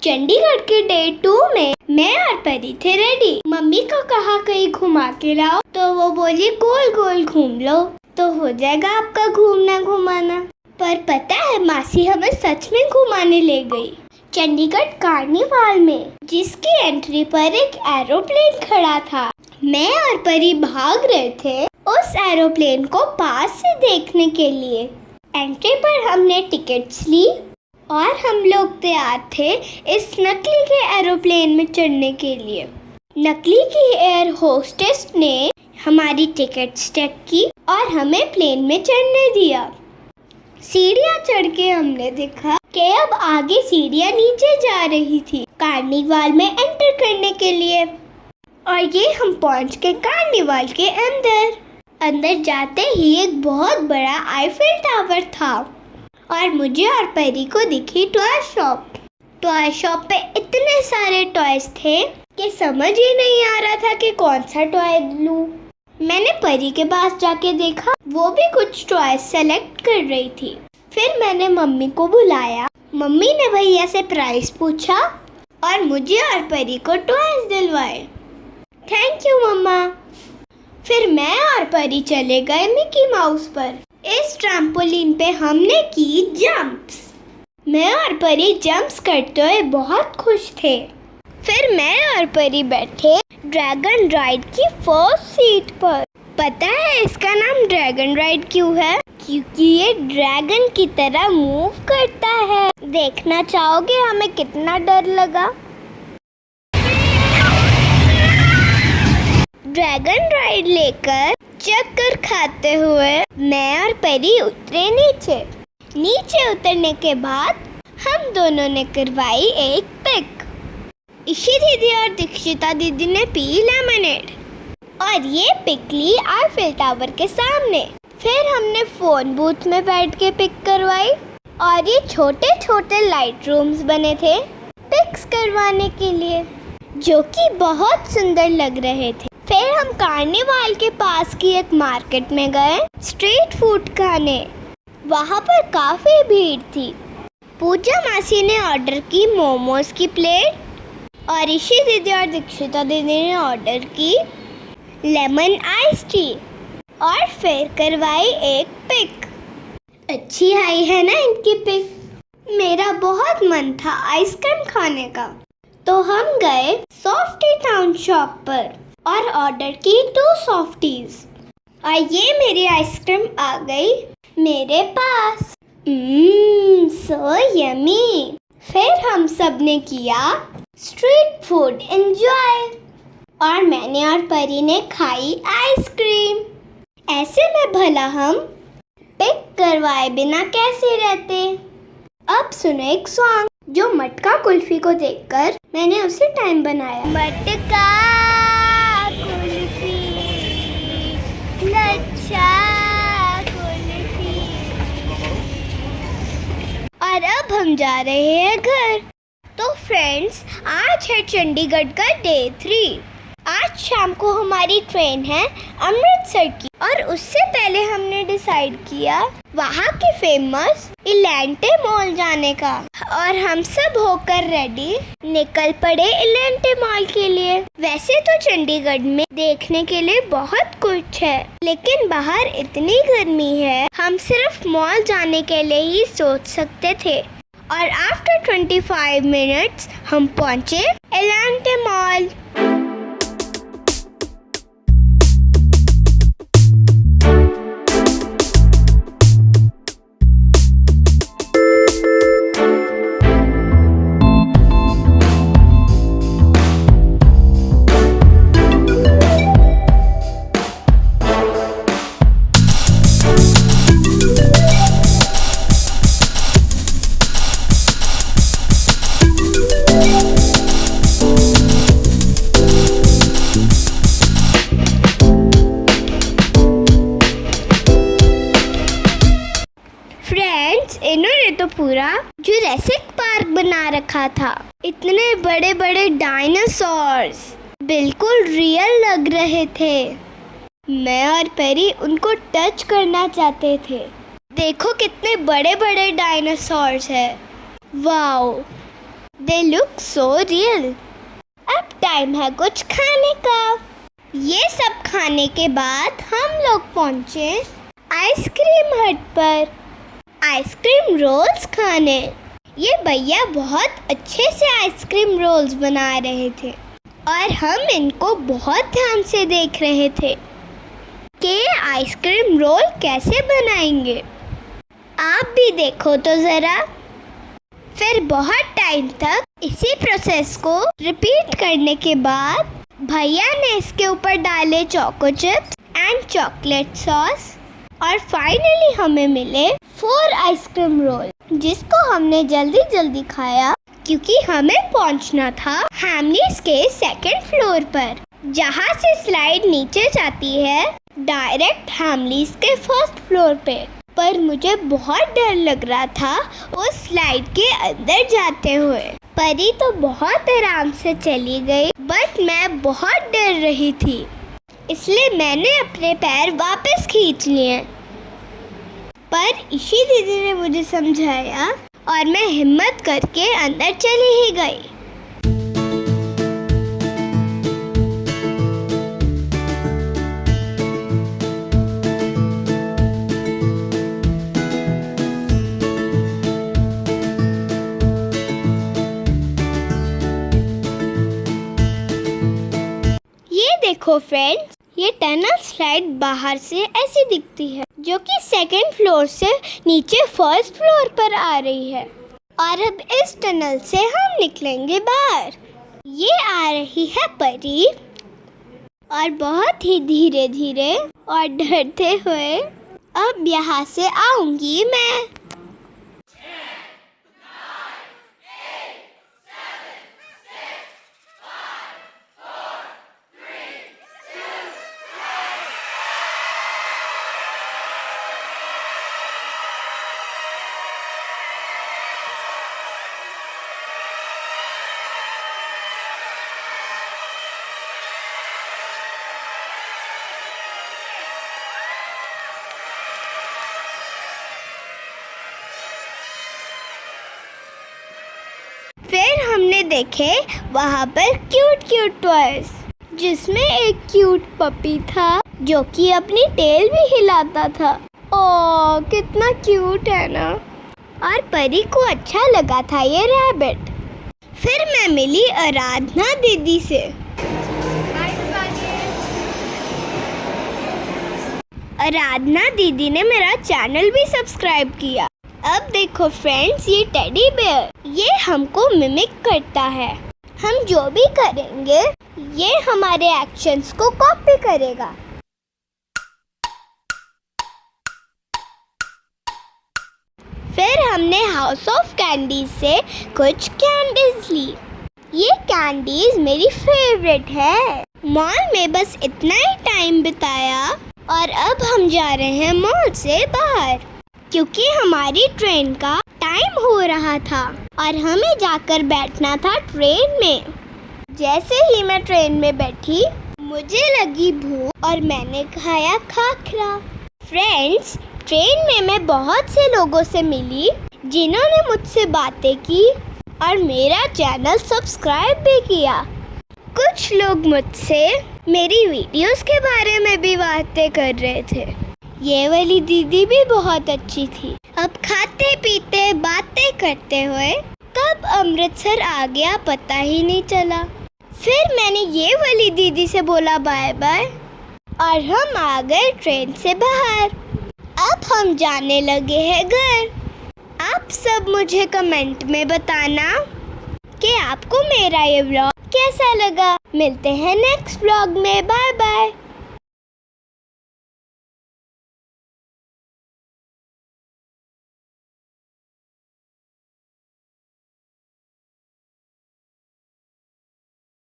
चंडीगढ़ के डे 2 में मैं और परी थे रेडी। मम्मी को कहा कहीं घुमा के लाओ, तो वो बोली गोल गोल घूम लो तो हो जाएगा आपका घूमना घुमाना। पर पता है मासी हमें सच में घुमाने ले गई, चंडीगढ़ कार्निवाल में, जिसकी एंट्री पर एक एरोप्लेन खड़ा था। मैं और परी भाग रहे थे उस एरोप्लेन को पास से देखने के लिए। एंट्री पर हमने टिकट्स ली और हम लोग तैयार थे इस नकली के एरोप्लेन में चढ़ने के लिए। नकली की एयर होस्टेस ने हमारी टिकट्स चेक की और हमें प्लेन में चढ़ने दिया। सीढ़ियाँ चढ़ के हमने देखा कि अब आगे सीढ़ियाँ नीचे जा रही थी कार्निवाल में एंटर करने के लिए। और ये हम पहुँच के कार्निवाल के अंदर जाते ही एक बहुत बड़ा आईफिल टावर था और मुझे और परी को दिखी टॉय शॉप। टॉय शॉप पे इतने सारे टॉयज थे कि समझ ही नहीं आ रहा था कि कौन सा टॉय लूं। मैंने परी के पास जाके देखा, वो भी कुछ टॉय सेलेक्ट कर रही थी। फिर मैंने मम्मी को बुलाया, मम्मी ने भैया से प्राइस पूछा और मुझे और परी को टॉयज दिलवाए। थैंक यू मम्मा। फिर मैं और परी चले गए मिकी माउस पर। इस ट्रैम्पोलिन पे हमने की जंप्स। मैं और परी जंप्स करते हुए बहुत खुश थे। फिर मैं और परी बैठे ड्रैगन राइड की फर्स्ट सीट पर। पता है इसका नाम ड्रैगन राइड क्यों है? क्योंकि ये ड्रैगन की तरह मूव करता है। देखना चाहोगे हमें कितना डर लगा? ड्रैगन राइड लेकर चक्कर खाते हुए मैं और परी उतरे नीचे उतरने के बाद हम दोनों ने करवाई एक पिक। ईशी दीदी और दीक्षिता दीदी ने पी लेमनेड और ये पिक ली आईफिल टावर के सामने। फिर हमने फोन बूथ में बैठ के पिक करवाई और ये छोटे छोटे लाइट रूम्स बने थे पिक्स करवाने के लिए, जो कि बहुत सुंदर लग रहे थे। फिर हम कार्निवाल के पास की एक मार्केट में गए स्ट्रीट फूड खाने। वहाँ पर काफ़ी भीड़ थी। पूजा मासी ने ऑर्डर की मोमोज की प्लेट और ईशी दीदी और दीक्षिता दीदी ने ऑर्डर की लेमन आइस टी और फिर करवाई एक पिक। अच्छी आई है ना इनकी पिक। मेरा बहुत मन था आइसक्रीम खाने का, तो हम गए सॉफ्टी टाउन शॉप पर और ऑर्डर की 2 सॉफ्टीज। और ये मेरी आइसक्रीम आ गई मेरे पास। So yummy. फिर हम सब ने किया स्ट्रीट फूड एंजॉय और मैंने और परी ने खाई आइसक्रीम। ऐसे में भला हम पिक करवाए बिना कैसे रहते। अब सुनो एक सॉन्ग जो मटका कुल्फी को देखकर मैंने उसी टाइम बनाया। मटका कुल्फी, लच्छा कुल्फी। और अब हम जा रहे हैं घर। तो फ्रेंड्स, आज है चंडीगढ़ का डे 3। आज शाम को हमारी ट्रेन है अमृतसर की और उससे पहले हमने डिसाइड किया वहाँ के फेमस इलांटे मॉल जाने का। और हम सब होकर रेडी निकल पड़े इलांटे मॉल के लिए। वैसे तो चंडीगढ़ में देखने के लिए बहुत कुछ है, लेकिन बाहर इतनी गर्मी है हम सिर्फ मॉल जाने के लिए ही सोच सकते थे। और आफ्टर 25 मिनट्स हम पहुँचे इलांटे मॉल। इन्होंने तो पूरा जुरासिक पार्क बना रखा था। इतने बड़े बड़े डायनासोर्स बिल्कुल रियल लग रहे थे। मैं और पेरी उनको टच करना चाहते थे। देखो कितने बड़े बड़े डायनासोर्स हैं। Wow, they look so real. अब टाइम है कुछ खाने का। ये सब खाने के बाद हम लोग पहुंचे आइसक्रीम हट पर आइसक्रीम रोल्स खाने। ये भैया बहुत अच्छे से आइसक्रीम रोल्स बना रहे थे और हम इनको बहुत ध्यान से देख रहे थे कि आइसक्रीम रोल कैसे बनाएंगे। आप भी देखो तो ज़रा। फिर बहुत टाइम तक इसी प्रोसेस को रिपीट करने के बाद भैया ने इसके ऊपर डाले choco chips and chocolate sauce और फाइनली हमें मिले 4 आइसक्रीम रोल, जिसको हमने जल्दी जल्दी खाया क्योंकि हमें पहुंचना था हैमलीज के 2nd फ्लोर पर, जहां से स्लाइड नीचे जाती है डायरेक्ट हैमलीज के 1st फ्लोर पे। पर मुझे बहुत डर लग रहा था उस स्लाइड के अंदर जाते हुए। परी तो बहुत आराम से चली गई, बट मैं बहुत डर रही थी, इसलिए मैंने अपने पैर वापस खींच लिए। पर ईशी दीदी ने मुझे समझाया और मैं हिम्मत करके अंदर चली ही गई। देखो फ्रेंड्स, ये टनल स्लाइड बाहर से ऐसी दिखती है, जो कि 2nd फ्लोर से नीचे 1st फ्लोर पर आ रही है। और अब इस टनल से हम निकलेंगे बाहर। ये आ रही है परी और बहुत ही धीरे धीरे और डरते हुए अब यहाँ से आऊंगी मैं। फिर हमने देखे वहाँ पर क्यूट टॉयज, जिसमें एक क्यूट पपी था जो कि अपनी टेल भी हिलाता था। ओह, कितना क्यूट है ना। और परी को अच्छा लगा था ये रैबिट। फिर मैं मिली आराधना दीदी से। आराधना दीदी ने मेरा चैनल भी सब्सक्राइब किया। अब देखो फ्रेंड्स, ये टेडी बेयर, ये हमको मिमिक करता है। हम जो भी करेंगे ये हमारे एक्शंस को कॉपी करेगा। फिर हमने हाउस ऑफ कैंडीज से कुछ कैंडीज ली। ये कैंडीज मेरी फेवरेट है। मॉल में बस इतना ही टाइम बिताया और अब हम जा रहे हैं मॉल से बाहर, क्योंकि हमारी ट्रेन का टाइम हो रहा था और हमें जाकर बैठना था ट्रेन में। जैसे ही मैं ट्रेन में बैठी, मुझे लगी भूख और मैंने खाया खाखरा। फ्रेंड्स, ट्रेन में मैं बहुत से लोगों से मिली जिन्होंने मुझसे बातें की और मेरा चैनल सब्सक्राइब भी किया। कुछ लोग मुझसे मेरी वीडियोस के बारे में भी बातें कर रहे थे। ये वाली दीदी भी बहुत अच्छी थी। अब खाते पीते बातें करते हुए कब अमृतसर आ गया पता ही नहीं चला। फिर मैंने ये वाली दीदी से बोला बाय बाय और हम आ गए ट्रेन से बाहर। अब हम जाने लगे हैं घर। आप सब मुझे कमेंट में बताना कि आपको मेरा ये व्लॉग कैसा लगा। मिलते हैं नेक्स्ट व्लॉग में। Bye bye.